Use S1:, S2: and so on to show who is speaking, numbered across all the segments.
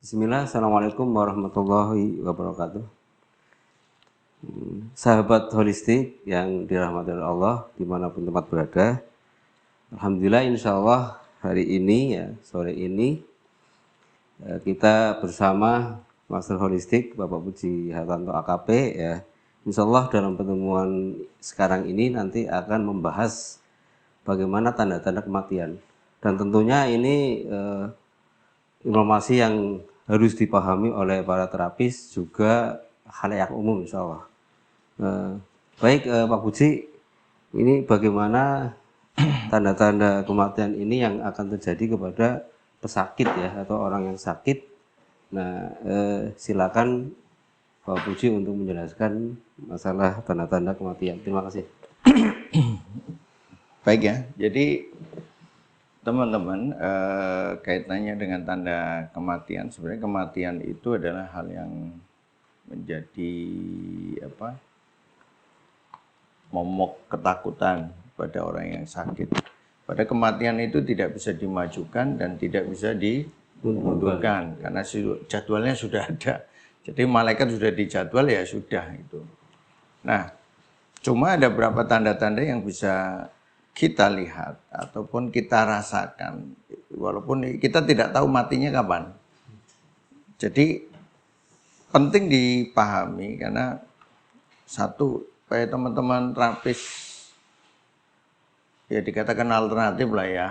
S1: Bismillah, Assalamualaikum warahmatullahi wabarakatuh. Sahabat holistik yang dirahmati oleh Allah dimanapun tempat berada. Alhamdulillah, insya Allah hari ini ya, sore ini kita bersama Master Holistik Bapak Puji Hartanto AKP ya. Insya Allah dalam pertemuan sekarang ini nanti akan membahas bagaimana tanda-tanda kematian. Dan tentunya ini informasi yang harus dipahami oleh para terapis juga khalayak umum insya Allah. Baik Pak Puji, ini bagaimana tanda-tanda kematian ini yang akan terjadi kepada pesakit ya atau orang yang sakit. Nah, silakan Pak Puji untuk menjelaskan masalah tanda-tanda kematian. Terima kasih.
S2: Baik ya, jadi teman-teman kaitannya dengan tanda kematian, sebenarnya kematian itu adalah hal yang menjadi momok ketakutan pada orang yang sakit. Pada kematian itu tidak bisa dimajukan dan tidak bisa dimundurkan karena jadwalnya sudah ada. Jadi malaikat sudah dijadwal ya sudah itu. Nah, cuma ada beberapa tanda-tanda yang bisa kita lihat ataupun kita rasakan walaupun kita tidak tahu matinya kapan. Jadi penting dipahami karena satu, supaya teman-teman terapis ya dikatakan alternatif lah ya,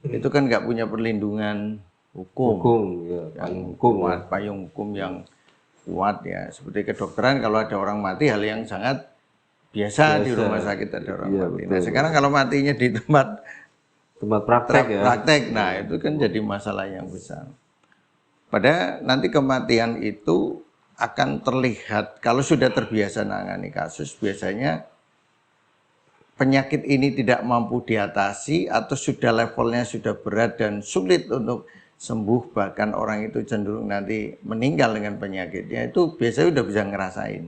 S2: itu kan nggak punya perlindungan hukum yang kuat, payung hukum yang kuat ya. Seperti kedokteran kalau ada orang mati hal yang sangat biasa di rumah sakit ada orang mati. Nah sekarang kalau matinya di tempat praktek, nah itu kan jadi masalah yang besar. Padahal nanti kematian itu akan terlihat kalau sudah terbiasa nangani kasus, biasanya penyakit ini tidak mampu diatasi atau sudah levelnya sudah berat dan sulit untuk sembuh, bahkan orang itu cenderung nanti meninggal dengan penyakitnya, itu biasanya udah bisa ngerasain.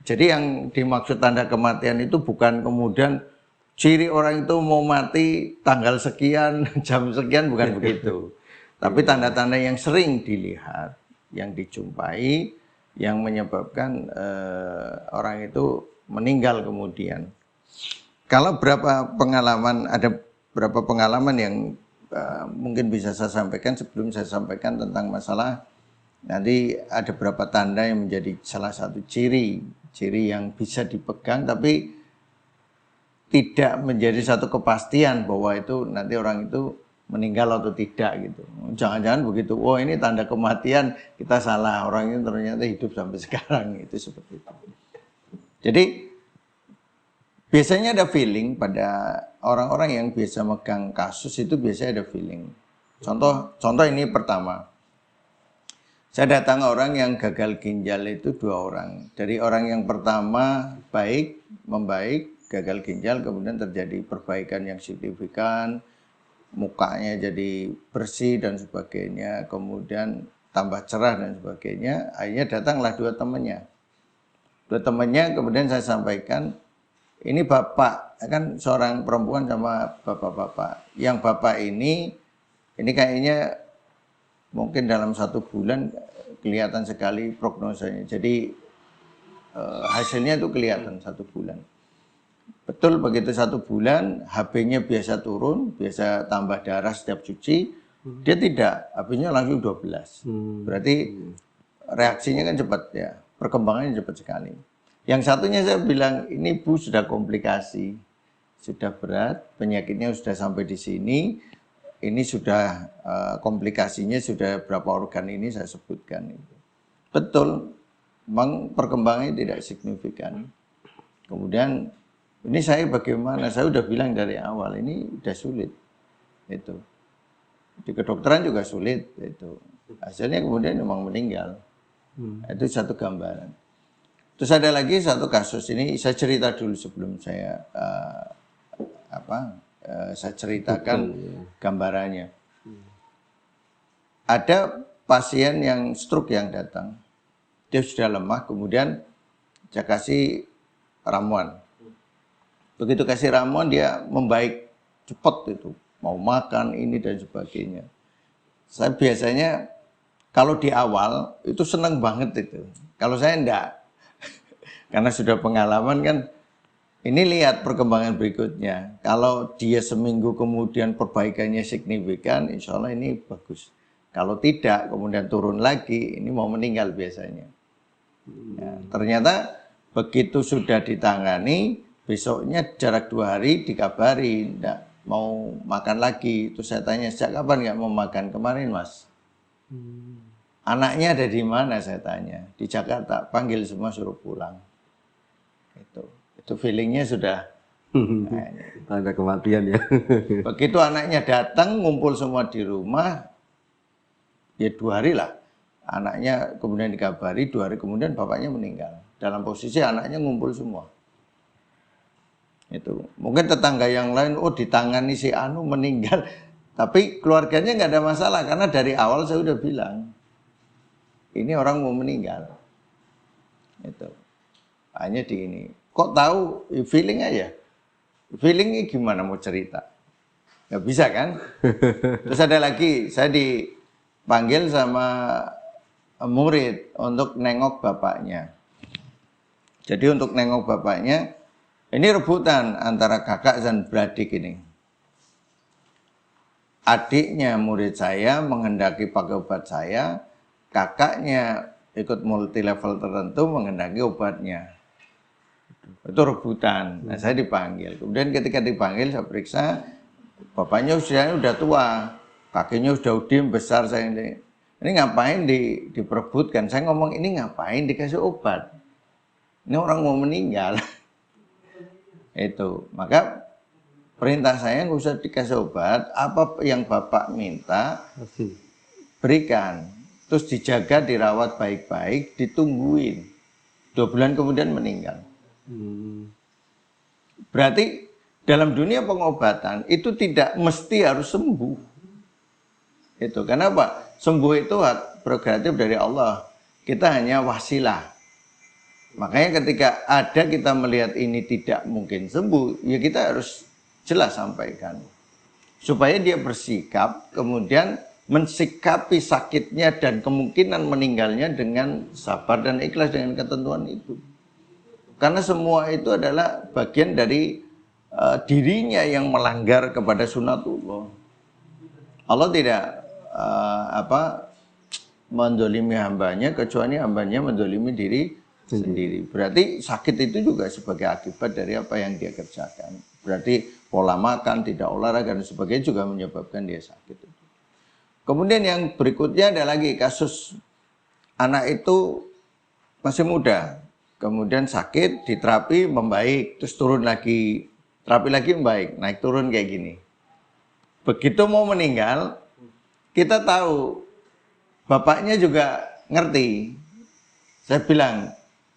S2: Jadi yang dimaksud tanda kematian itu bukan kemudian ciri orang itu mau mati tanggal sekian, jam sekian, bukan begitu. Tapi tanda-tanda yang sering dilihat, yang dijumpai, yang menyebabkan orang itu meninggal kemudian. Kalau ada berapa pengalaman yang mungkin bisa saya sampaikan sebelum saya sampaikan tentang masalah, nanti ada beberapa tanda yang menjadi salah satu ciri yang bisa dipegang tapi tidak menjadi satu kepastian bahwa itu nanti orang itu meninggal atau tidak gitu. Jangan-jangan begitu, oh ini tanda kematian, kita salah, orang ini ternyata hidup sampai sekarang, itu seperti itu. Jadi biasanya ada feeling pada orang-orang yang biasa megang kasus itu, biasanya ada feeling. Contoh ini pertama, saya datang orang yang gagal ginjal itu 2 orang. Dari orang yang pertama membaik, gagal ginjal, kemudian terjadi perbaikan yang signifikan, mukanya jadi bersih dan sebagainya, kemudian tambah cerah dan sebagainya. Akhirnya datanglah 2 temannya. 2 temannya kemudian saya sampaikan, ini bapak, kan seorang perempuan sama bapak-bapak. Yang bapak ini kayaknya mungkin dalam 1 bulan kelihatan sekali prognosanya. Jadi hasilnya itu kelihatan 1 bulan. Betul, begitu 1 bulan HB-nya biasa turun, biasa tambah darah setiap cuci, dia tidak, HB-nya langsung 12. Berarti reaksinya kan cepat ya, perkembangannya cepat sekali. Yang satunya saya bilang, ini Bu sudah komplikasi, sudah berat, penyakitnya sudah sampai di sini, ini sudah komplikasinya sudah berapa organ ini saya sebutkan. Betul, memang perkembangannya tidak signifikan. Kemudian ini saya bagaimana? Saya udah bilang dari awal ini udah sulit. Itu. Di kedokteran juga sulit itu. Hasilnya kemudian memang meninggal. Itu satu gambaran. Terus ada lagi satu kasus, ini saya cerita dulu sebelum saya saya ceritakan gambarannya. Ada pasien yang stroke yang datang. Dia sudah lemah, kemudian saya kasih ramuan. Begitu kasih ramuan dia membaik cepat itu, mau makan ini dan sebagainya. Saya biasanya kalau di awal itu seneng banget itu. Kalau saya enggak, karena sudah pengalaman kan, ini lihat perkembangan berikutnya. Kalau dia seminggu kemudian perbaikannya signifikan, insya Allah ini bagus. Kalau tidak, kemudian turun lagi, ini mau meninggal biasanya. Ya, ternyata begitu sudah ditangani, besoknya jarak 2 hari dikabari, enggak mau makan lagi. Terus saya tanya, sejak kapan nggak mau makan? Kemarin mas. Anaknya ada di mana saya tanya? Di Jakarta, panggil semua suruh pulang. Itu feelingnya sudah. Nah,
S1: Tanda kematian ya.
S2: begitu anaknya datang, ngumpul semua di rumah, ya 2 hari lah. Anaknya kemudian dikabari, 2 hari kemudian bapaknya meninggal. Dalam posisi anaknya ngumpul semua. Itu mungkin tetangga yang lain, oh ditangani si Anu meninggal, tapi keluarganya nggak ada masalah karena dari awal saya udah bilang ini orang mau meninggal. Itu hanya di ini. Kok tahu? Feeling aja. Feelingnya gimana mau cerita? Nggak bisa kan? Terus ada lagi, saya dipanggil sama murid untuk nengok bapaknya. Jadi untuk nengok bapaknya, ini rebutan antara kakak dan beradik ini. Adiknya murid saya menghendaki pakai obat saya, kakaknya ikut multi level tertentu menghendaki obatnya. Itu rebutan. Nah, saya dipanggil. Kemudian ketika dipanggil saya periksa, bapaknya usianya udah tua, kakinya udah udim besar. Saya ini ngapain diperebutkan? Saya ngomong ini ngapain dikasih obat? Ini orang mau meninggal. Itu, maka perintah saya nggak usah dikasih obat, apa yang bapak minta berikan, terus dijaga, dirawat baik-baik, ditungguin, 2 bulan kemudian meninggal. Berarti dalam dunia pengobatan itu tidak mesti harus sembuh. Itu kenapa? Sembuh itu hak prerogatif dari Allah, kita hanya wasilah. Makanya ketika ada kita melihat ini tidak mungkin sembuh, ya kita harus jelas sampaikan. Supaya dia bersikap, kemudian mensikapi sakitnya dan kemungkinan meninggalnya dengan sabar dan ikhlas dengan ketentuan itu. Karena semua itu adalah bagian dari dirinya yang melanggar kepada sunatullah. Allah tidak menzalimi hambanya, kecuali hambanya menzalimi diri sendiri. Berarti sakit itu juga sebagai akibat dari apa yang dia kerjakan. Berarti pola makan, tidak olahraga dan sebagainya juga menyebabkan dia sakit. Kemudian yang berikutnya ada lagi kasus anak itu masih muda, kemudian sakit, diterapi membaik, terus turun lagi, terapi lagi membaik, naik turun kayak gini. Begitu mau meninggal, kita tahu bapaknya juga ngerti. Saya bilang,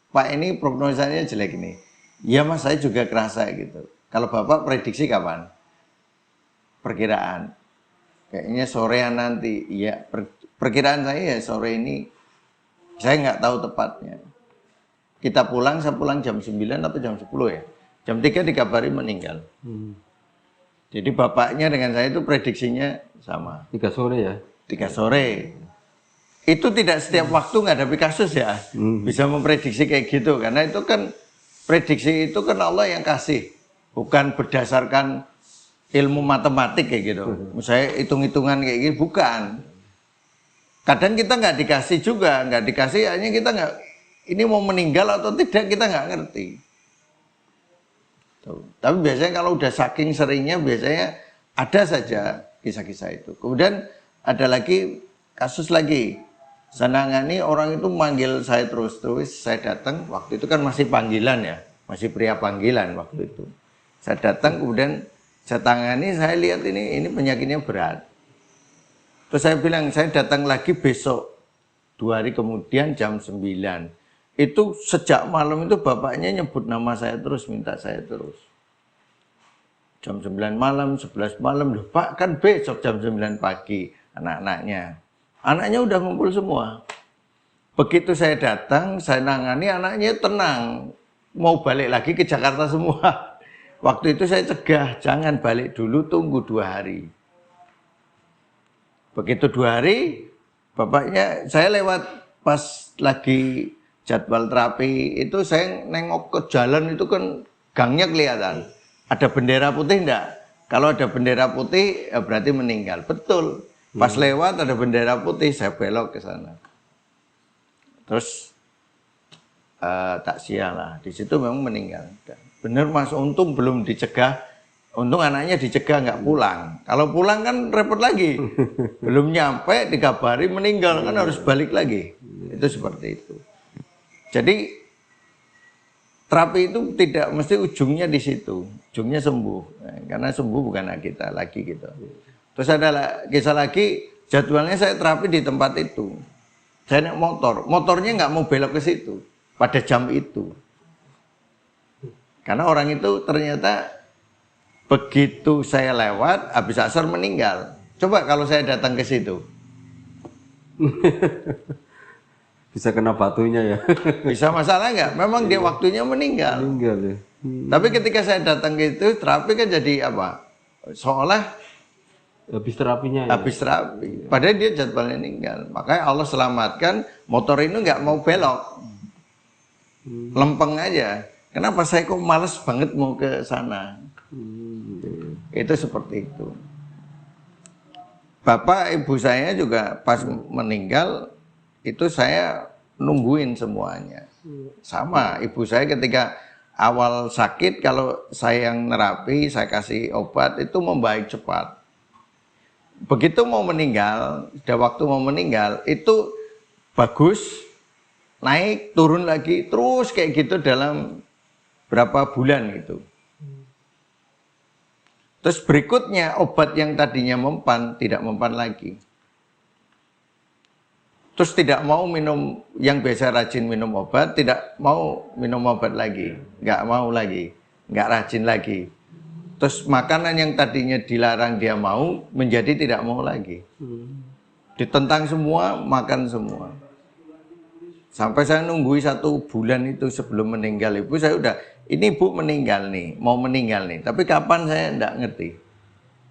S2: Pak ini prognosanya jelek ini. Ya mas, saya juga kerasa gitu. Kalau bapak prediksi kapan? Perkiraan. Kayaknya sorean nanti. Ya, perkiraan saya ya sore ini. Saya nggak tahu tepatnya. Kita pulang, saya pulang jam 9 atau jam 10 ya. Jam 3 dikabari meninggal. Jadi bapaknya dengan saya itu prediksinya sama.
S1: 3 sore ya?
S2: 3 sore. Itu tidak setiap waktu menghadapi kasus ya, bisa memprediksi kayak gitu. Karena itu kan, prediksi itu kan Allah yang kasih. Bukan berdasarkan ilmu matematik kayak gitu. Misalnya hitung-hitungan kayak gitu, bukan. Kadang kita nggak dikasih juga, nggak dikasih, hanya kita nggak, ini mau meninggal atau tidak kita nggak ngerti. Tuh. Tapi biasanya kalau udah saking seringnya, biasanya ada saja kisah-kisah itu. Kemudian ada lagi, kasus lagi. Saya nangani orang itu manggil saya terus, saya datang, waktu itu kan masih panggilan ya, masih pria panggilan waktu itu. Saya datang kemudian saya tangani, saya lihat ini penyakitnya berat. Terus saya bilang, saya datang lagi besok, 2 hari kemudian jam 9. Itu sejak malam itu bapaknya nyebut nama saya terus, minta saya terus. Jam 9 malam, 11 malam, loh Pak kan besok jam 9 pagi anak-anaknya. Anaknya udah ngumpul semua. Begitu saya datang, saya nangani, anaknya tenang. Mau balik lagi ke Jakarta semua. Waktu itu saya cegah, jangan balik dulu, tunggu 2 hari. Begitu 2 hari, bapaknya saya lewat pas lagi jadwal terapi itu saya nengok ke jalan itu kan gangnya kelihatan. Ada bendera putih enggak? Kalau ada bendera putih ya berarti meninggal. Betul. Pas lewat ada bendera putih, saya belok ke sana. Terus tak sialah. Di situ memang meninggal. Bener Mas, untung belum dicegah. Untung anaknya dicegah nggak pulang. Kalau pulang kan repot lagi. Belum nyampe dikabari meninggal kan harus balik lagi. Itu seperti itu. Jadi terapi itu tidak mesti ujungnya di situ. Ujungnya sembuh. Karena sembuh bukan hak kita lagi gitu. Terus ada kisah lagi, jadwalnya saya terapi di tempat itu. Saya naik motor. Motornya nggak mau belok ke situ pada jam itu. Karena orang itu ternyata begitu saya lewat, habis asar meninggal. Coba kalau saya datang ke situ.
S1: Bisa kena batunya ya.
S2: Bisa masalah nggak? Memang dia waktunya meninggal.
S1: Meninggal ya.
S2: Tapi ketika saya datang ke itu, terapi kan jadi apa? Seolah
S1: Habis terapinya ya.
S2: habis terapi. Padahal dia jadwalnya meninggal. Makanya Allah selamatkan, motor ini nggak mau belok. Lempeng aja. Kenapa saya kok males banget mau ke sana? Itu seperti itu. Bapak ibu saya juga pas meninggal itu saya nungguin semuanya. Sama ibu saya ketika awal sakit, kalau saya yang nerapi, saya kasih obat itu membaik cepat. Begitu mau meninggal, sudah waktu mau meninggal itu bagus, naik turun lagi terus kayak gitu dalam berapa bulan gitu. Terus berikutnya obat yang tadinya mempan tidak mempan lagi. Terus tidak mau minum, yang biasa rajin minum obat tidak mau minum obat lagi, nggak mau lagi, nggak rajin lagi. Terus makanan yang tadinya dilarang dia mau menjadi tidak mau lagi. Ditentang semua, makan semua. Sampai saya nunggu 1 bulan itu sebelum meninggal ibu, saya udah, ini ibu meninggal nih, mau meninggal nih. Tapi kapan saya enggak ngerti.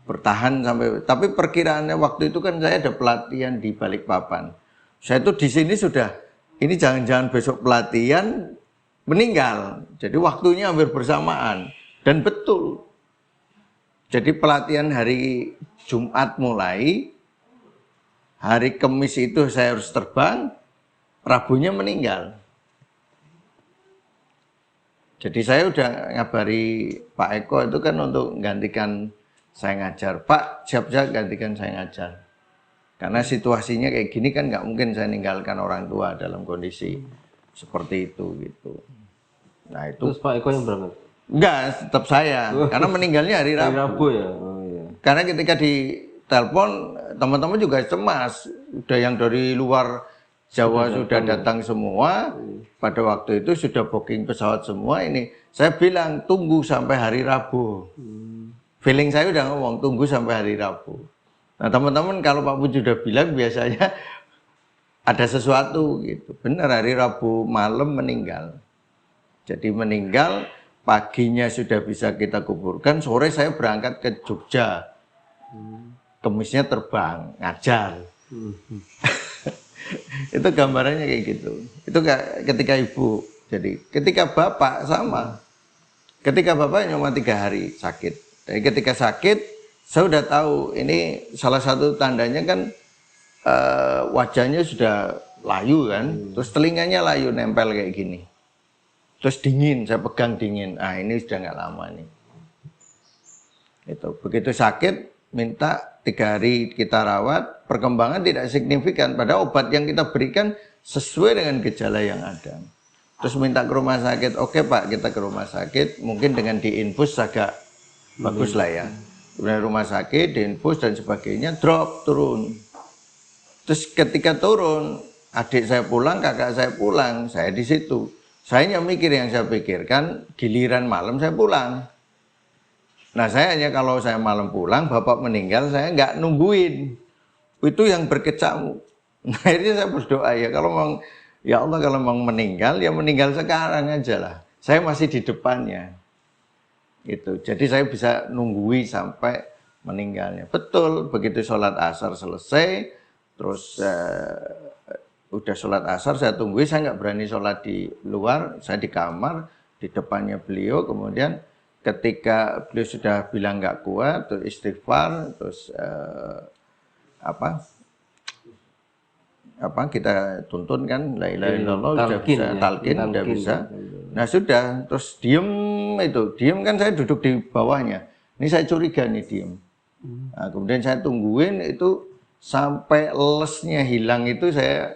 S2: Bertahan sampai, tapi perkiraannya waktu itu kan saya ada pelatihan di Balikpapan. Saya tuh di sini sudah, ini jangan-jangan besok pelatihan meninggal. Jadi waktunya hampir bersamaan. Dan betul. Jadi pelatihan hari Jumat mulai, hari Kamis itu saya harus terbang, Rabunya meninggal. Jadi saya udah ngabari Pak Eko itu kan untuk gantikan saya ngajar. Pak, siap-siap gantikan saya ngajar. Karena situasinya kayak gini kan nggak mungkin saya ninggalkan orang tua dalam kondisi seperti itu gitu. Nah itu.
S1: Terus Pak Eko yang berangkat?
S2: Enggak, tetap saya. Karena meninggalnya hari Rabu.
S1: Hari Rabu ya. Oh, iya.
S2: Karena ketika ditelepon teman-teman juga cemas. Udah yang dari luar Jawa sudah datang semua, pada waktu itu sudah booking pesawat semua. Ini saya bilang tunggu sampai hari Rabu. Feeling saya udah ngomong tunggu sampai hari Rabu. Nah teman-teman kalau Pak Puji udah bilang biasanya ada sesuatu gitu. Benar hari Rabu malam meninggal. Jadi meninggal, paginya sudah bisa kita kuburkan, sore saya berangkat ke Jogja. Kemisnya terbang, ngajar. Itu gambarannya kayak gitu. Itu ketika ibu. Jadi ketika bapak sama. Ketika bapak cuma 3 hari sakit. Jadi ketika sakit, saya udah tahu ini salah satu tandanya kan wajahnya sudah layu kan. Terus telinganya layu nempel kayak gini. Terus dingin, saya pegang dingin. Ah ini sudah nggak lama nih. Itu begitu sakit. Minta 3 hari kita rawat, perkembangan tidak signifikan. Padahal obat yang kita berikan sesuai dengan gejala yang ada. Terus minta ke rumah sakit, oke Pak kita ke rumah sakit, mungkin dengan diinfus agak bagus lah ya. Kemudian rumah sakit, diinfus dan sebagainya, drop, turun. Terus ketika turun, adik saya pulang, kakak saya pulang, saya di situ. Saya hanya mikir yang saya pikirkan, giliran malam saya pulang. Nah saya hanya kalau saya malam pulang, bapak meninggal, saya nggak nungguin. Itu yang berkecamuk. Nah, akhirnya saya berdoa ya, kalau memang, ya Allah kalau memang meninggal, ya meninggal sekarang aja lah. Saya masih di depannya. Gitu. Jadi saya bisa nunggui sampai meninggalnya. Betul, begitu sholat asar selesai, terus udah sholat asar saya tungguin, saya nggak berani sholat di luar, saya di kamar, di depannya beliau, kemudian ketika beliau sudah bilang nggak kuat, terus istighfar, terus kita tuntun kan la ilaha illallah, udah bisa talqin, udah bisa. Nah sudah, terus diem kan saya duduk di bawahnya. Ini saya curiga nih diem. Nah, kemudian saya tungguin itu sampai lesnya hilang itu saya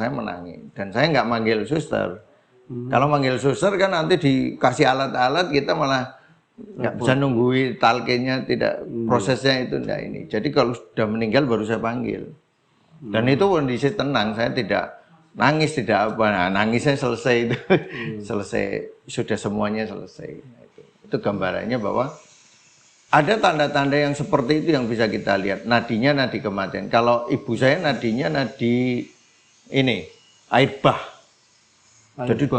S2: menangis. Dan saya nggak manggil suster. Kalau manggil suster kan nanti dikasih alat-alat kita malah nggak bisa nungguin talqinnya, tidak prosesnya itu enggak ini. Jadi kalau sudah meninggal baru saya panggil. Dan itu kondisi tenang, saya tidak nangis, tidak apa. Nah, nangisnya selesai itu. Selesai, sudah semuanya selesai. Nah, itu gambarannya bahwa ada tanda-tanda yang seperti itu yang bisa kita lihat. Nadinya nadi kematian. Kalau ibu saya nadinya nadi ini, air bah. Jadi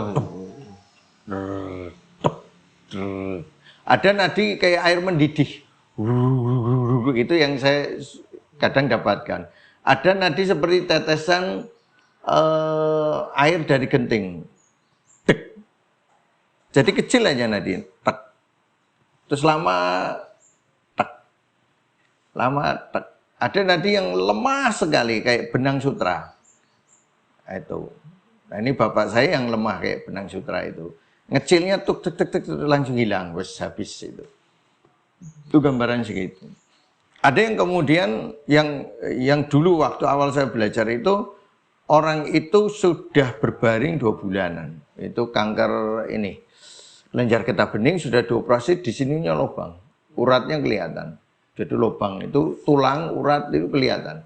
S2: ada nadi kayak air mendidih. Itu yang saya kadang dapatkan. Ada nadi seperti tetesan air dari genting. Tek. Jadi kecil aja nadi. Tek. Terus lama tek. Lama tek. Ada nadi yang lemah sekali kayak benang sutra. Itu. Nah, ini bapak saya yang lemah kayak benang sutra itu. Ngecilnya tuk tek tek tek langsung hilang, wes habis itu. Itu gambaran segitu. Ada yang kemudian yang dulu waktu awal saya belajar itu orang itu sudah berbaring 2 bulanan. Itu kanker ini. Kelenjar getah bening sudah dioperasi, di sininya lubang. Uratnya kelihatan. Jadi lubang itu tulang urat itu kelihatan.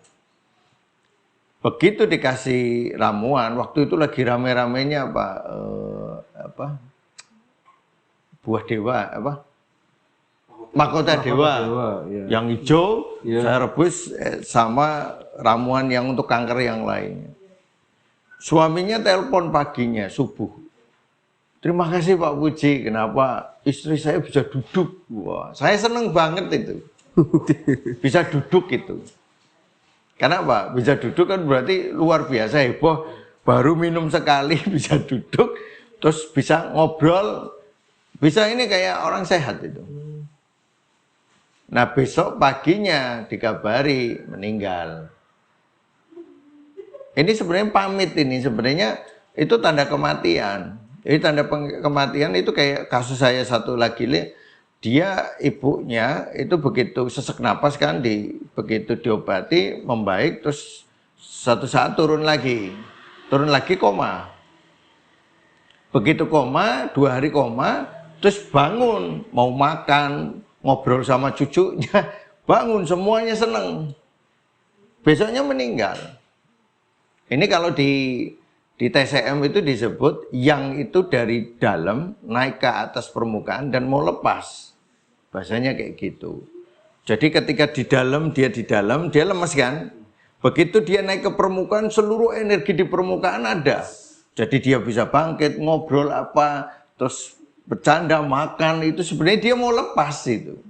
S2: Begitu dikasih ramuan, waktu itu lagi rame-ramenya buah dewa mahkota dewa ya. Yang hijau ya. Saya rebus sama ramuan yang untuk kanker yang lainnya. Suaminya telepon paginya subuh, terima kasih Pak Puji, kenapa istri saya bisa duduk. Wah, saya seneng banget itu. Bisa duduk itu. Kenapa? Bisa duduk kan berarti luar biasa heboh. Baru minum sekali bisa duduk, terus bisa ngobrol, bisa ini kayak orang sehat itu. Nah besok paginya dikabari meninggal. Ini sebenarnya pamit, ini sebenarnya itu tanda kematian. Jadi tanda kematian itu kayak kasus saya satu lagi, dia ibunya itu begitu sesak napas kan, begitu diobati membaik, terus satu saat turun lagi koma. Begitu koma, 2 hari koma, terus bangun mau makan, ngobrol sama cucunya, bangun semuanya seneng. Besoknya meninggal. Ini kalau di TCM itu disebut yang itu dari dalam naik ke atas permukaan dan mau lepas. Bahasanya kayak gitu. Jadi ketika di dalam, dia lemas kan. Begitu dia naik ke permukaan, seluruh energi di permukaan ada. Jadi dia bisa bangkit, ngobrol apa, terus bercanda, makan, itu sebenarnya dia mau lepas itu.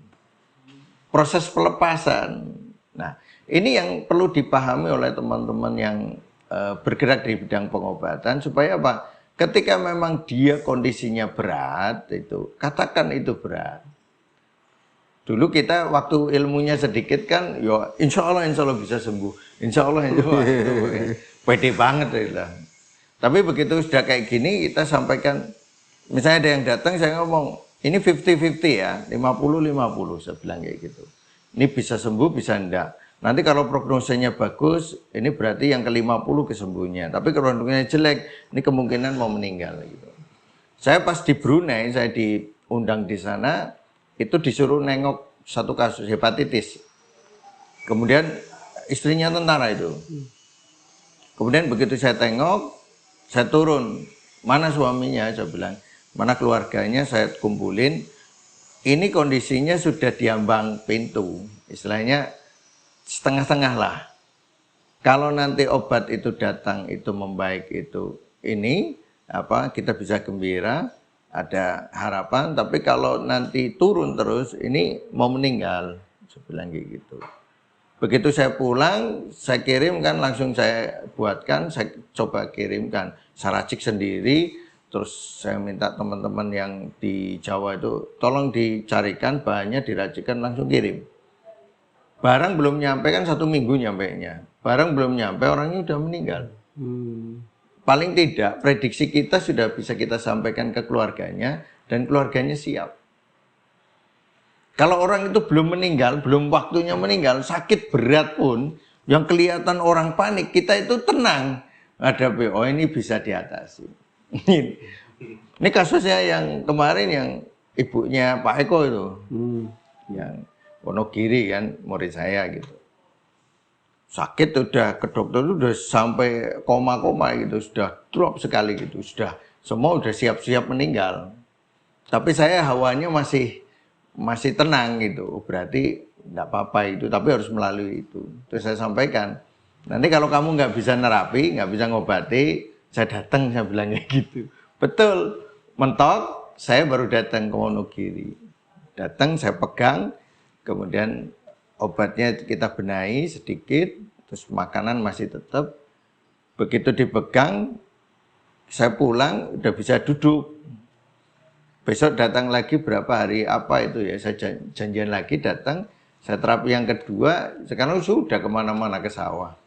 S2: Proses pelepasan. Nah, ini yang perlu dipahami oleh teman-teman yang bergerak di bidang pengobatan, supaya apa? Ketika memang dia kondisinya berat, itu katakan itu berat. Dulu kita waktu ilmunya sedikit kan, ya insya Allah bisa sembuh. Insya Allah itu pede banget itu. Tapi begitu sudah kayak gini, kita sampaikan, misalnya ada yang datang, saya ngomong, ini 50-50 ya, 50-50, saya bilang kayak gitu. Ini bisa sembuh, bisa enggak. Nanti kalau prognosenya bagus, ini berarti yang ke-50 kesembuhnya. Tapi kalau prognosnya jelek, ini kemungkinan mau meninggal. Gitu. Saya pas di Brunei, saya diundang di sana, itu disuruh nengok satu kasus hepatitis. Kemudian istrinya tentara itu. Kemudian begitu saya tengok, saya turun. Mana suaminya? Saya bilang. Mana keluarganya? Saya kumpulin. Ini kondisinya sudah diambang pintu. Istilahnya setengah-setengah lah. Kalau nanti obat itu datang, itu membaik, itu ini kita bisa gembira, ada harapan. Tapi kalau nanti turun terus, ini mau meninggal. Saya bilang kayak gitu. Begitu saya pulang, saya kirimkan, langsung saya buatkan, saya coba kirimkan. Saya racik sendiri, terus saya minta teman-teman yang di Jawa itu, tolong dicarikan bahannya, diracikkan, langsung kirim. Barang belum nyampe kan 1 minggu nyampenya. Barang belum nyampe, orangnya udah meninggal. Paling tidak, prediksi kita sudah bisa kita sampaikan ke keluarganya, dan keluarganya siap. Kalau orang itu belum meninggal, belum waktunya meninggal, sakit berat pun, yang kelihatan orang panik, kita itu tenang. Ada BO ini bisa diatasi. Ini kasusnya yang kemarin yang ibunya Pak Eko itu, yang Wonogiri kan, murid saya gitu. Sakit udah ke dokter itu udah sampai koma-koma gitu, sudah drop sekali gitu, sudah semua udah siap-siap meninggal. Tapi saya hawanya masih tenang gitu, berarti enggak apa-apa itu, tapi harus melalui itu. Terus saya sampaikan, nanti kalau kamu nggak bisa nerapi, nggak bisa ngobati, saya datang, saya bilang kayak gitu. Betul, mentok, saya baru datang ke Wonogiri. Datang, saya pegang, kemudian obatnya kita benahi sedikit, terus makanan masih tetap. Begitu dipegang, saya pulang udah bisa duduk. Besok datang lagi berapa hari apa itu ya, saya janjian lagi datang, saya terapi yang kedua, sekarang sudah kemana-mana ke sawah.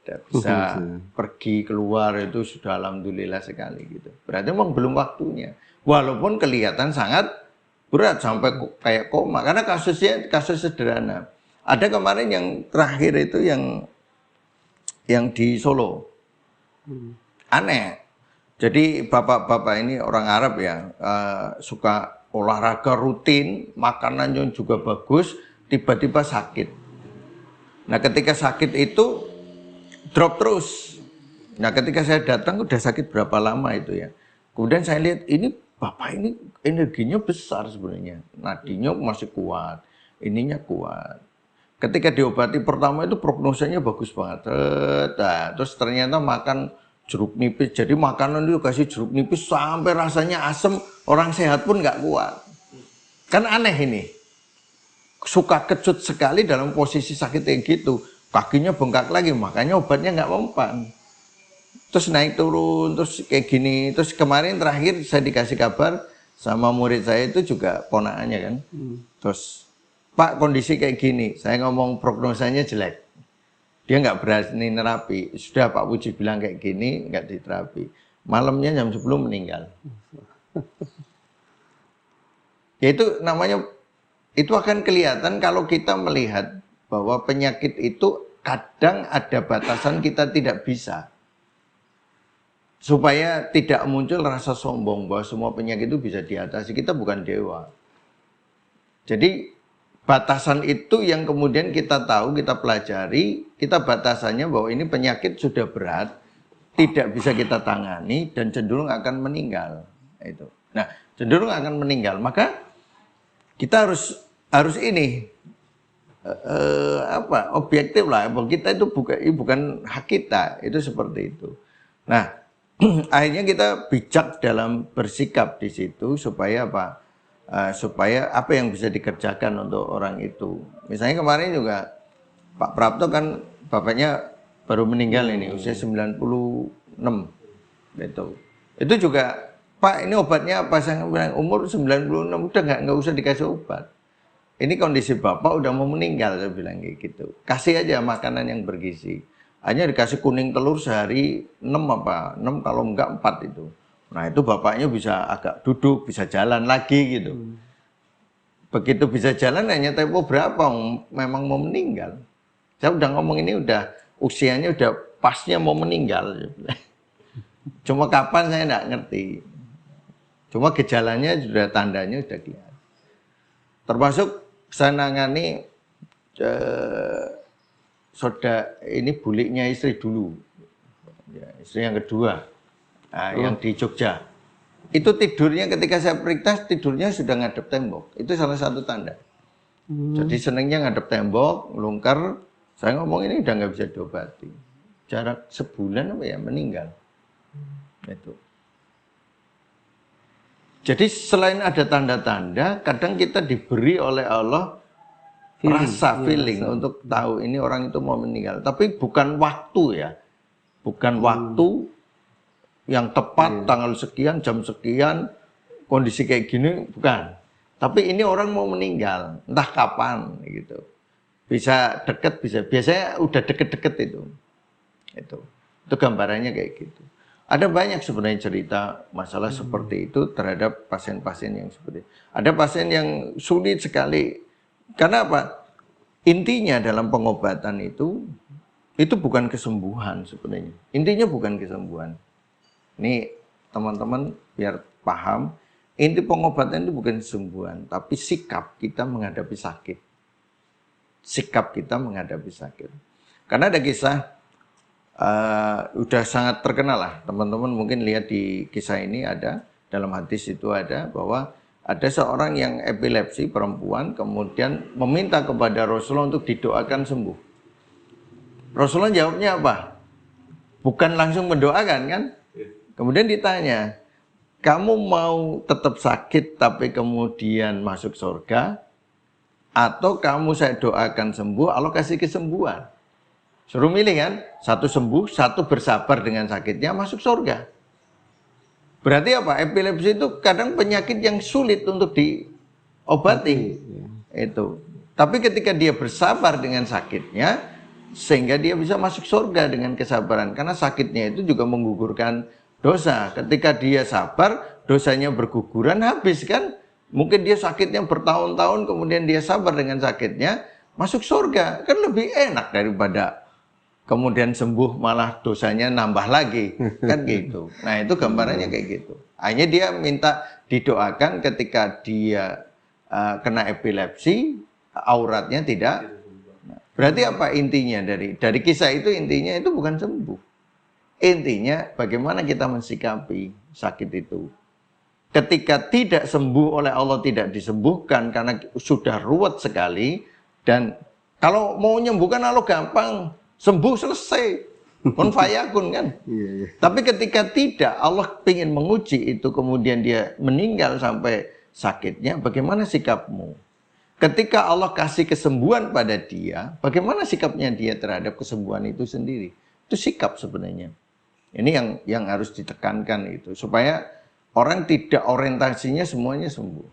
S2: Sudah bisa pergi keluar itu sudah alhamdulillah sekali gitu. Berarti memang belum waktunya. Walaupun kelihatan sangat berat sampai kayak koma, karena kasusnya kasus sederhana. Ada kemarin yang terakhir itu yang di Solo. Aneh. Jadi bapak-bapak ini orang Arab ya, suka olahraga rutin, makanannya juga bagus, tiba-tiba sakit. Nah ketika sakit itu drop terus. Nah ketika saya datang udah sakit berapa lama itu ya. Kemudian saya lihat ini bapak ini energinya besar sebenarnya, nadinya masih kuat, ininya kuat. Ketika diobati pertama itu prognosanya bagus banget. Nah, terus ternyata makan jeruk nipis. Jadi makanan itu kasih jeruk nipis sampai rasanya asem. Orang sehat pun nggak kuat. Kan aneh ini. Suka kecut sekali dalam posisi sakit kayak gitu. Kakinya bengkak lagi, makanya obatnya nggak mempan. Terus naik turun, terus kayak gini. Terus kemarin terakhir saya dikasih kabar sama murid saya itu juga ponakannya kan. Terus Pak kondisi kayak gini, saya ngomong prognosanya jelek. Dia nggak berani nerapi. Sudah Pak Puji bilang kayak gini, nggak diterapi. Malamnya jam 10 meninggal. Ya itu namanya, itu akan kelihatan kalau kita melihat bahwa penyakit itu kadang ada batasan kita tidak bisa. Supaya tidak muncul rasa sombong bahwa semua penyakit itu bisa diatasi. Kita bukan dewa. Jadi batasan itu yang kemudian kita tahu, kita pelajari, kita batasannya bahwa ini penyakit sudah berat, tidak bisa kita tangani dan cenderung akan meninggal. Itu. Nah, cenderung akan meninggal, maka kita harus ini objektif lah. Kita itu bukan hak kita, itu seperti itu. Nah, akhirnya kita bijak dalam bersikap di situ supaya apa? Supaya apa yang bisa dikerjakan untuk orang itu. Misalnya kemarin juga Pak Prapto kan bapaknya baru meninggal ini usia 96 gitu. Itu juga Pak ini obatnya apa? Saya bilang umur 96 udah nggak usah dikasih obat. Ini kondisi bapak udah mau meninggal, saya bilang kayak gitu. Kasih aja makanan yang bergizi. Hanya dikasih kuning telur sehari 6 kalau enggak 4 itu. Nah itu bapaknya bisa agak duduk, bisa jalan lagi gitu. Begitu bisa jalan hanya tempo berapa, memang mau meninggal. Saya udah ngomong ini udah usianya udah pasnya mau meninggal. Cuma kapan saya enggak ngerti. Cuma gejalanya sudah tandanya sudah kelihatan. Termasuk saya nangani ini buliknya istri dulu. Ya, istri yang kedua. Nah, yang di Jogja. Itu tidurnya ketika saya periksa tidurnya sudah ngadep tembok. Itu salah satu tanda. Jadi senengnya ngadep tembok, melungker. Saya ngomong ini udah nggak bisa diobati. Jarak sebulan apa ya meninggal. Itu. Jadi selain ada tanda-tanda, kadang kita diberi oleh Allah rasa feeling untuk tahu ini orang itu mau meninggal. Tapi bukan waktu ya, bukan waktu yang tepat tanggal sekian, jam sekian, kondisi kayak gini, bukan. Tapi ini orang mau meninggal, entah kapan gitu. Bisa deket, biasanya udah deket-deket itu. Itu gambarannya kayak gitu. Ada banyak sebenarnya cerita masalah seperti itu terhadap pasien-pasien yang seperti itu. Ada pasien yang sulit sekali. Karena apa? Intinya dalam pengobatan itu bukan kesembuhan sebenarnya. Intinya bukan kesembuhan. Ini teman-teman biar paham, inti pengobatan itu bukan kesembuhan, tapi sikap kita menghadapi sakit. Sikap kita menghadapi sakit. Karena ada kisah, udah sangat terkenal lah, teman-teman mungkin lihat di kisah ini ada, dalam hadis itu ada, bahwa ada seorang yang epilepsi perempuan, kemudian meminta kepada Rasulullah untuk didoakan sembuh. Rasulullah jawabnya apa? Bukan langsung mendoakan kan? Kemudian ditanya, kamu mau tetap sakit tapi kemudian masuk surga? Atau kamu saya doakan sembuh, Allah kasih kesembuhan? Suruh milih kan? Satu sembuh, satu bersabar dengan sakitnya, masuk surga. Berarti apa? Epilepsi itu kadang penyakit yang sulit untuk diobati. Itu. Tapi ketika dia bersabar dengan sakitnya, sehingga dia bisa masuk surga dengan kesabaran. Karena sakitnya itu juga menggugurkan dosa. Ketika dia sabar, dosanya berguguran, habis kan? Mungkin dia sakitnya bertahun-tahun, kemudian dia sabar dengan sakitnya, masuk surga. Kan lebih enak daripada kemudian sembuh malah dosanya nambah lagi, kan gitu. Nah itu gambarannya kayak gitu. Hanya dia minta didoakan ketika dia kena epilepsi, auratnya tidak. Berarti apa intinya dari kisah itu? Intinya itu bukan sembuh. Intinya bagaimana kita mensikapi sakit itu. Ketika tidak sembuh oleh Allah, tidak disembuhkan karena sudah ruwet sekali. Dan kalau mau menyembuhkan Allah gampang, sembuh selesai, kun fayakun kan. Tapi ketika tidak, Allah ingin menguji itu, kemudian dia meninggal sampai sakitnya, bagaimana sikapmu? Ketika Allah kasih kesembuhan pada dia, bagaimana sikapnya dia terhadap kesembuhan itu sendiri? Itu sikap sebenarnya. Ini yang harus ditekankan itu, supaya orang tidak orientasinya semuanya sembuh.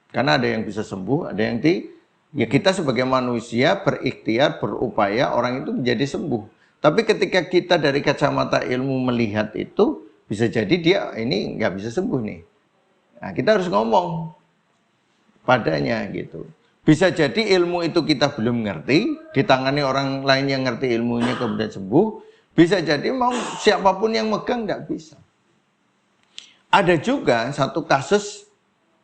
S2: Karena ada yang bisa sembuh, ada yang tidak. Ya kita sebagai manusia berikhtiar, berupaya orang itu menjadi sembuh. Tapi ketika kita dari kacamata ilmu melihat itu, bisa jadi dia ini nggak bisa sembuh nih. Nah, kita harus ngomong padanya gitu. Bisa jadi ilmu itu kita belum ngerti, ditangani orang lain yang ngerti ilmunya kemudian sembuh. Bisa jadi mau siapapun yang megang nggak bisa. Ada juga satu kasus,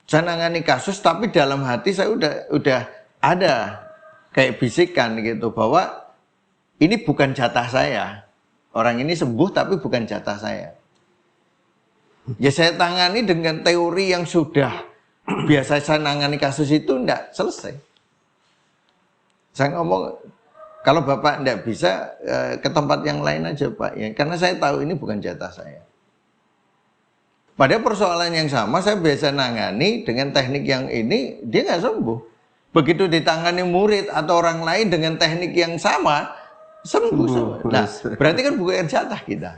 S2: saya nangani kasus tapi dalam hati saya udah ada kayak bisikan gitu bahwa ini bukan jatah saya. Orang ini sembuh tapi bukan jatah saya. Ya saya tangani dengan teori yang sudah biasa saya nangani kasus itu enggak selesai. Saya ngomong, kalau Bapak enggak bisa ke tempat yang lain aja Pak. Ya, karena saya tahu ini bukan jatah saya. Pada persoalan yang sama saya biasa nangani dengan teknik yang ini, dia nggak sembuh. Begitu ditangani murid atau orang lain dengan teknik yang sama, sembuh semua. Nah, berarti kan bukan jatah kita.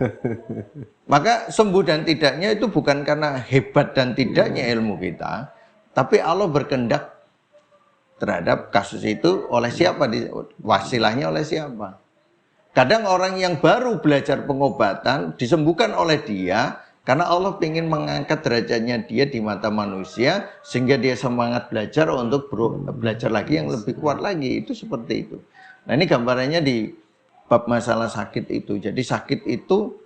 S2: Maka sembuh dan tidaknya itu bukan karena hebat dan tidaknya ilmu kita, tapi Allah berkehendak terhadap kasus itu oleh siapa, wasilahnya oleh siapa. Kadang orang yang baru belajar pengobatan disembuhkan oleh dia, karena Allah ingin mengangkat derajatnya dia di mata manusia, sehingga dia semangat belajar untuk belajar lagi yang lebih kuat lagi. Itu seperti itu. Nah ini gambarannya di bab masalah sakit itu. Jadi sakit itu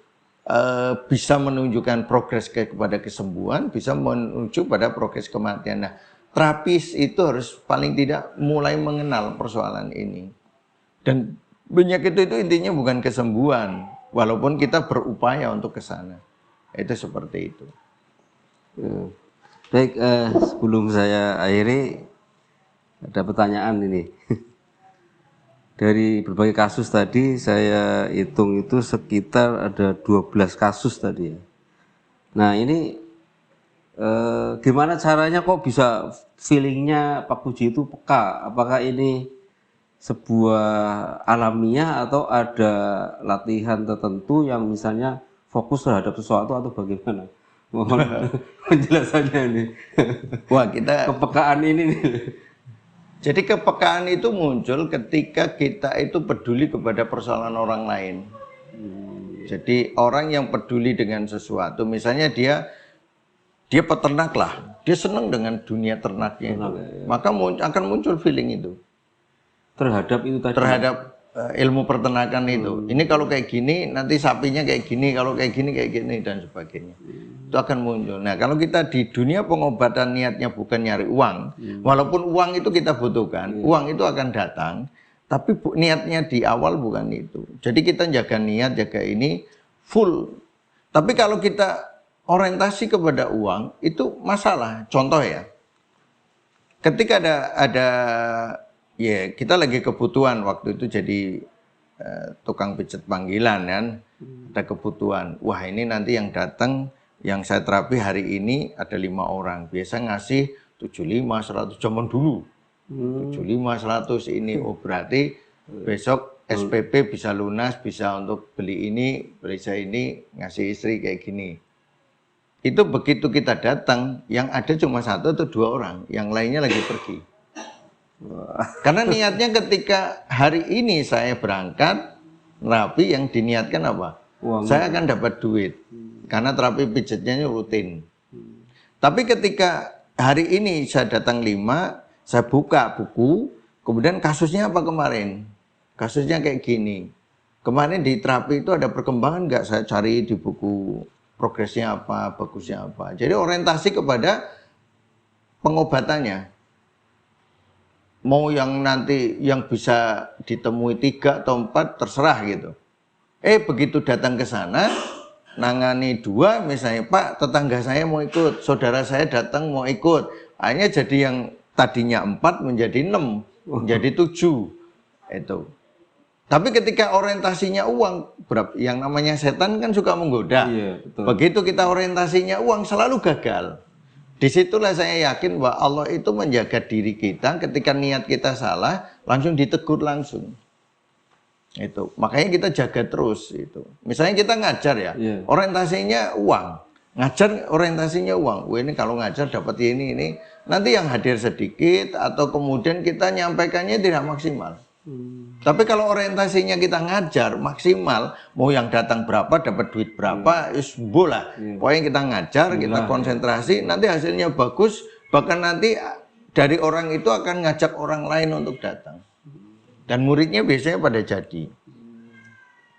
S2: bisa menunjukkan progres kepada kesembuhan, bisa menuju pada progres kematian. Nah terapis itu harus paling tidak mulai mengenal persoalan ini. Dan penyakit itu intinya bukan kesembuhan, walaupun kita berupaya untuk ke sana. Itu seperti itu.
S1: Baik, sebelum saya akhiri, ada pertanyaan ini. Dari berbagai kasus tadi, saya hitung itu sekitar ada 12 kasus tadi ya. Nah ini Gimana caranya kok bisa feelingnya Pak Puji itu peka? Apakah ini sebuah alamiah atau ada latihan tertentu yang misalnya fokus terhadap sesuatu atau bagaimana? Mohon penjelasannya ini.
S2: Wah, kita
S1: Kepekaan ini nih.
S2: jadi kepekaan itu muncul ketika kita itu peduli kepada persoalan orang lain. Jadi orang yang peduli dengan sesuatu, misalnya dia peternak lah, dia senang dengan dunia ternaknya itu, maka akan muncul feeling itu
S1: Terhadap itu tadi.
S2: terhadap ilmu peternakan itu. Ini kalau kayak gini, nanti sapinya kayak gini, kalau kayak gini dan sebagainya. Itu akan muncul. Nah, kalau kita di dunia pengobatan niatnya bukan nyari uang, walaupun uang itu kita butuhkan, uang itu akan datang, tapi niatnya di awal bukan itu. Jadi kita jaga niat, jaga ini full. Tapi kalau kita orientasi kepada uang, itu masalah. Contoh ya, ketika ada ya kita lagi kebutuhan waktu itu jadi tukang pijet panggilan kan, ada kebutuhan. Wah, ini nanti yang datang, yang saya terapi hari ini ada 5 orang. Biasa ngasih 75, 100 zaman dulu. 75, 100 ini. Oh, berarti besok SPP bisa lunas, bisa untuk beli ini, beli saya ini, ngasih istri kayak gini. Itu begitu kita datang, yang ada cuma 1 atau 2 orang, yang lainnya lagi pergi. Karena niatnya ketika hari ini saya berangkat terapi, yang diniatkan apa? Saya akan dapat duit. Karena terapi pijatnya rutin. Tapi ketika hari ini saya datang 5, saya buka buku, kemudian kasusnya apa kemarin? Kasusnya kayak gini. Kemarin di terapi itu ada perkembangan nggak? Saya cari di buku, progresnya apa, bagusnya apa. Jadi orientasi kepada pengobatannya. Mau yang nanti yang bisa ditemui 3 atau 4 terserah gitu. Begitu datang ke sana, nangani 2 misalnya, Pak tetangga saya mau ikut, saudara saya datang mau ikut. Akhirnya jadi yang tadinya 4 menjadi 6, menjadi 7. Itu. Tapi ketika orientasinya uang, yang namanya setan kan suka menggoda.
S1: Iya, betul.
S2: Begitu kita orientasinya uang, selalu gagal. Disitulah saya yakin bahwa Allah itu menjaga diri kita. Ketika niat kita salah, langsung ditegur langsung. Itu. Makanya kita jaga terus itu. Misalnya kita ngajar ya, orientasinya uang. Ngajar orientasinya uang. Wah, ini kalau ngajar dapat ini. Nanti yang hadir sedikit atau kemudian kita nyampaikannya tidak maksimal. Tapi kalau orientasinya kita ngajar maksimal, mau yang datang berapa, dapat duit berapa, bola. Pokoknya kita ngajar, kita konsentrasi, nanti hasilnya bagus, bahkan nanti dari orang itu akan ngajak orang lain untuk datang. Dan muridnya biasanya pada jadi.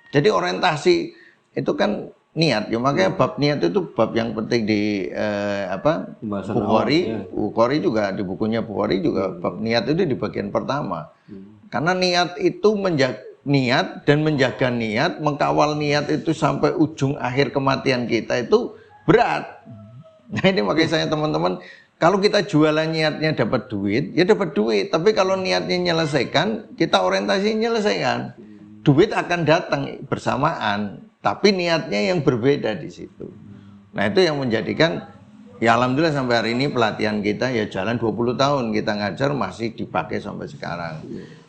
S2: Jadi orientasi itu kan niat, ya makanya bab niat itu bab yang penting di Bukhari juga, di bukunya Bukhari juga bab niat itu di bagian pertama. Karena niat itu niat dan menjaga niat, mengkawal niat itu sampai ujung akhir kematian kita itu berat. Nah ini makanya saya teman-teman, kalau kita jualan niatnya dapat duit, ya dapat duit. Tapi kalau niatnya menyelesaikan, kita orientasi menyelesaikan. Duit akan datang bersamaan, tapi niatnya yang berbeda di situ. Nah itu yang menjadikan, ya alhamdulillah sampai hari ini pelatihan kita ya jalan 20 tahun kita ngajar masih dipakai sampai sekarang.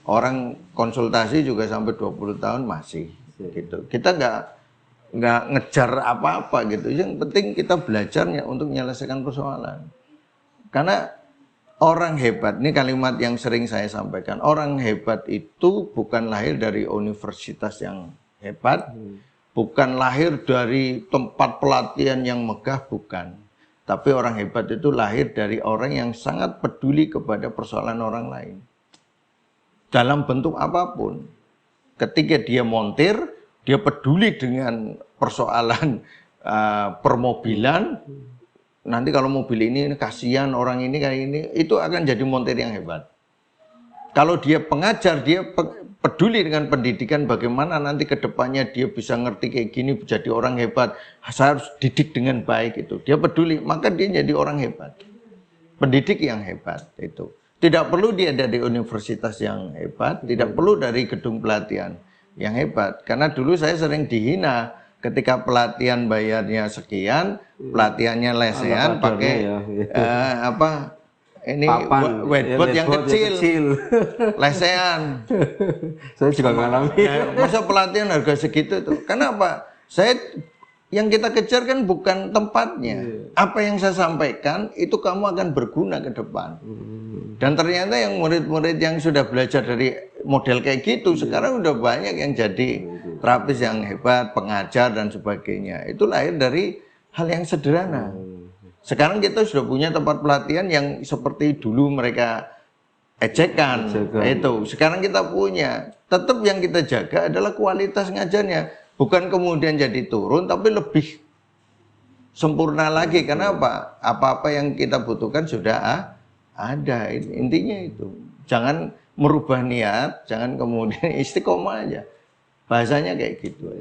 S2: Orang konsultasi juga sampai 20 tahun masih gitu. Kita nggak ngejar apa-apa gitu. Yang penting kita belajarnya untuk menyelesaikan persoalan. Karena orang hebat, ini kalimat yang sering saya sampaikan. Orang hebat itu bukan lahir dari universitas yang hebat, bukan lahir dari tempat pelatihan yang megah, bukan. Tapi orang hebat itu lahir dari orang yang sangat peduli kepada persoalan orang lain. Dalam bentuk apapun. Ketika dia montir, dia peduli dengan persoalan permobilan. Nanti kalau mobil ini kasihan orang ini kayak ini, itu akan jadi montir yang hebat. Kalau dia pengajar, dia peduli dengan pendidikan, bagaimana nanti ke depannya dia bisa ngerti kayak gini, jadi orang hebat. Saya harus didik dengan baik itu. Dia peduli, maka dia jadi orang hebat. Pendidik yang hebat itu. Tidak perlu dia dari universitas yang hebat, tidak perlu dari gedung pelatihan yang hebat. Karena dulu saya sering dihina ketika pelatihan bayarnya sekian, pelatihannya lesehan pakai ini whiteboard yang kecil. Lesehan.
S1: Saya juga ngalami.
S2: Masa pelatihan harga segitu tuh? Kenapa? Yang kita kejar kan bukan tempatnya. Apa yang saya sampaikan itu kamu akan berguna ke depan. Dan ternyata yang murid-murid yang sudah belajar dari model kayak gitu sekarang udah banyak yang jadi terapis yang hebat, pengajar dan sebagainya. Itu lahir dari hal yang sederhana. Sekarang kita sudah punya tempat pelatihan yang seperti dulu mereka ejekan. Itu sekarang kita punya. Tetap yang kita jaga adalah kualitas ngajarnya. Bukan kemudian jadi turun, tapi lebih sempurna lagi. Karena apa? Apa-apa yang kita butuhkan sudah ada. Intinya itu. Jangan merubah niat, jangan kemudian istiqomah aja. Bahasanya kayak gitu.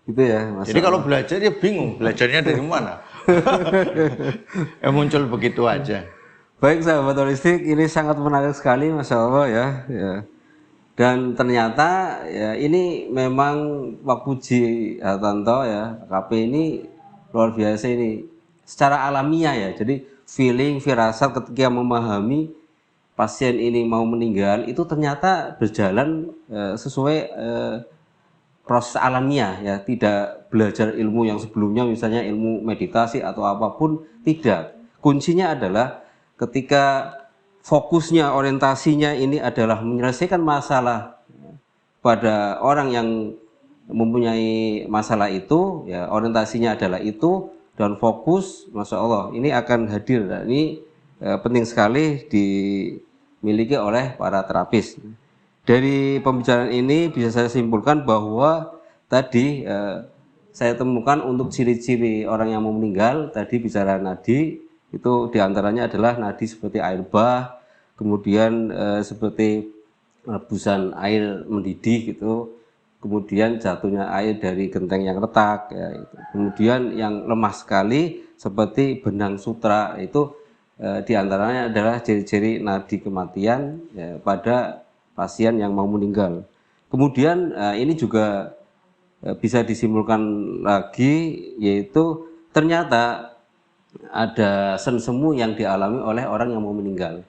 S1: Gitu ya, Mas.
S2: Jadi kalau belajar ya bingung, belajarnya dari mana? Muncul begitu aja.
S1: Baik sahabat holistik, ini sangat menarik sekali, Masya Allah ya. Dan ternyata ya ini memang Pak Puji Hartanto ya, KP ini luar biasa ini secara alamiah ya. Jadi feeling, firasat ketika memahami pasien ini mau meninggal itu ternyata berjalan sesuai proses alamiah ya, tidak belajar ilmu yang sebelumnya misalnya ilmu meditasi atau apapun, tidak. Kuncinya adalah ketika fokusnya, orientasinya ini adalah menyelesaikan masalah pada orang yang mempunyai masalah itu, ya orientasinya adalah itu dan fokus, Masya Allah, ini akan hadir. Dan ini penting sekali dimiliki oleh para terapis. Dari pembicaraan ini bisa saya simpulkan bahwa tadi saya temukan untuk ciri-ciri orang yang mau meninggal, tadi bicara nadi, itu diantaranya adalah nadi seperti air bah, kemudian seperti rebusan air mendidih gitu, kemudian jatuhnya air dari genteng yang retak ya, itu. Kemudian yang lemah sekali seperti benang sutra, itu diantaranya adalah ciri-ciri nadi kematian ya, pada pasien yang mau meninggal. Kemudian ini juga bisa disimpulkan lagi, yaitu ternyata ada sen semu yang dialami oleh orang yang mau meninggal.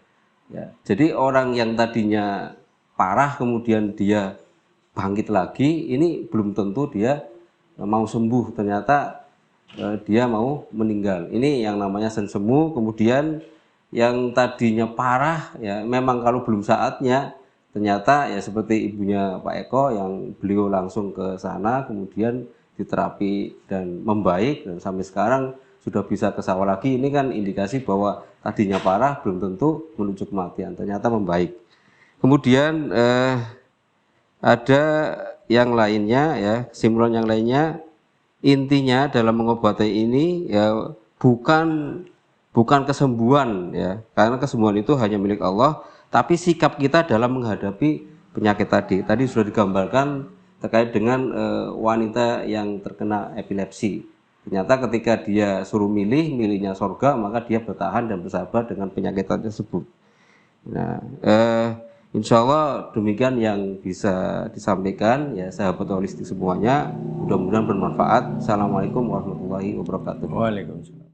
S1: Ya, jadi orang yang tadinya parah kemudian dia bangkit lagi, ini belum tentu dia mau sembuh, ternyata dia mau meninggal. Ini yang namanya sen semu. Kemudian yang tadinya parah ya memang kalau belum saatnya, ternyata ya seperti ibunya Pak Eko yang beliau langsung ke sana kemudian diterapi dan membaik dan sampai sekarang sudah bisa ke sawah lagi. Ini kan indikasi bahwa tadinya parah belum tentu menuju kematian, ternyata membaik. Kemudian ada yang lainnya ya, kesimpulan yang lainnya, intinya dalam mengobati ini ya bukan kesembuhan ya, karena kesembuhan itu hanya milik Allah, tapi sikap kita dalam menghadapi penyakit tadi. Tadi sudah digambarkan terkait dengan wanita yang terkena epilepsi. Ternyata ketika dia suruh milihnya surga, maka dia bertahan dan bersabar dengan penyakit tersebut. Nah, insya Allah demikian yang bisa disampaikan ya sahabat holistik semuanya. Mudah-mudahan bermanfaat. Assalamualaikum warahmatullahi wabarakatuh.
S2: Waalaikumsalam.